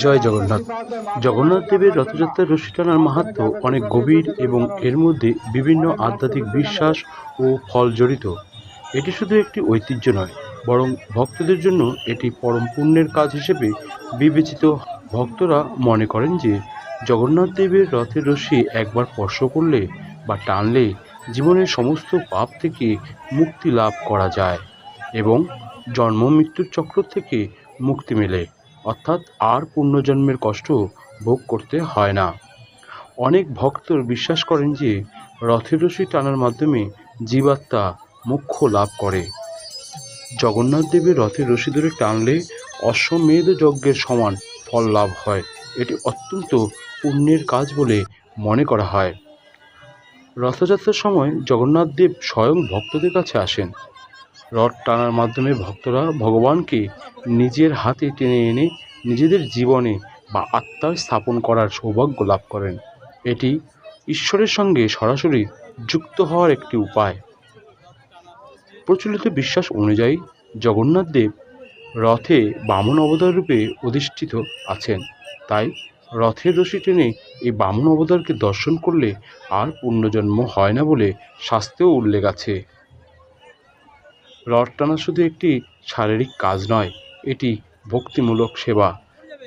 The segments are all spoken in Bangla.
জয় জগন্নাথ। জগন্নাথ দেবের রথযাত্রার রশি টানার মাহাত্ম্য অনেক গভীর এবং এর মধ্যে বিভিন্ন আধ্যাত্মিক বিশ্বাস ও ফল জড়িত। এটি শুধু একটি ঐতিহ্য নয়, বরং ভক্তদের জন্য এটি পরম পুণ্যের কাজ হিসেবে বিবেচিত। ভক্তরা মনে করেন যে জগন্নাথ দেবের রথের রশি একবার স্পর্শ করলে বা টানলে জীবনের সমস্ত পাপ থেকে মুক্তি লাভ করা যায় এবং জন্ম মৃত্যুর চক্র থেকে মুক্তি মেলে, অর্থাৎ আর পুনর্জন্মের কষ্ট ভোগ করতে হয় না। অনেক ভক্ত বিশ্বাস করেন যে রথের রশি টানার মাধ্যমে জীবাত্মা মোক্ষ লাভ করে। জগন্নাথ দেবের রথের রশি ধরে টানলে অশ্বমেধ যজ্ঞের সমান ফল লাভ হয়। এটি অত্যন্ত পুণ্যের কাজ বলে মনে করা হয়। রথযাত্রার সময় জগন্নাথ দেব স্বয়ং ভক্তদের কাছে আসেন। রথ টানার মাধ্যমে ভক্তরা ভগবানকে নিজের হাতে টেনে এনে নিজেদের জীবনে বা আত্মায় স্থাপন করার সৌভাগ্য লাভ করেন। এটি ঈশ্বরের সঙ্গে সরাসরি যুক্ত হওয়ার একটি উপায়। প্রচলিত বিশ্বাস অনুযায়ী জগন্নাথ দেব রথে বামন অবতার রূপে অধিষ্ঠিত আছেন। তাই রথের রশি টেনে এই বামন অবতারকে দর্শন করলে আর পুনর্জন্ম হয় না বলে শাস্ত্রেও উল্লেখ আছে। রথ টানা শুধু একটি শারীরিক কাজ নয়, এটি ভক্তিমূলক সেবা,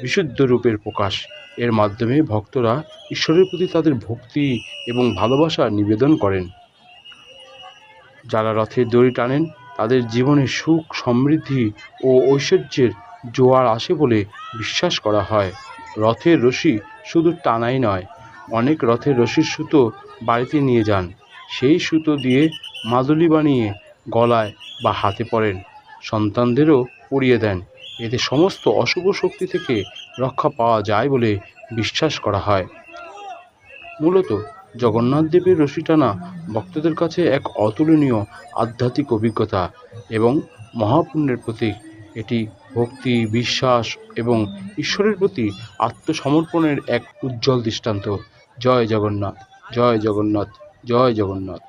বিশুদ্ধ রূপের প্রকাশ। এর মাধ্যমে ভক্তরা ঈশ্বরের প্রতি তাদের ভক্তি এবং ভালোবাসা নিবেদন করেন। যারা রথের দড়ি টানেন তাদের জীবনে সুখ, সমৃদ্ধি ও ঐশ্বর্যের জোয়ার আসে বলে বিশ্বাস করা হয়। রথের রশি শুধু টানাই নয়, অনেক রথের রশির সুতো বাড়িতে নিয়ে যান। সেই সুতো দিয়ে মাদুলি বানিয়ে গলায় বা হাতে পরেন, সন্তানদেরও পরিয়ে দেন। এতে সমস্ত অশুভ শক্তি থেকে রক্ষা পাওয়া যায় বলে বিশ্বাস করা হয়। মূলত জগন্নাথ দেবের রশি টানা ভক্তদের কাছে এক অতুলনীয় আধ্যাত্মিক অভিজ্ঞতা এবং মহাপুণ্যের প্রতীক। এটি ভক্তি, বিশ্বাস এবং ঈশ্বরের প্রতি আত্মসমর্পণের এক উজ্জ্বল দৃষ্টান্ত। জয় জগন্নাথ, জয় জগন্নাথ, জয় জগন্নাথ।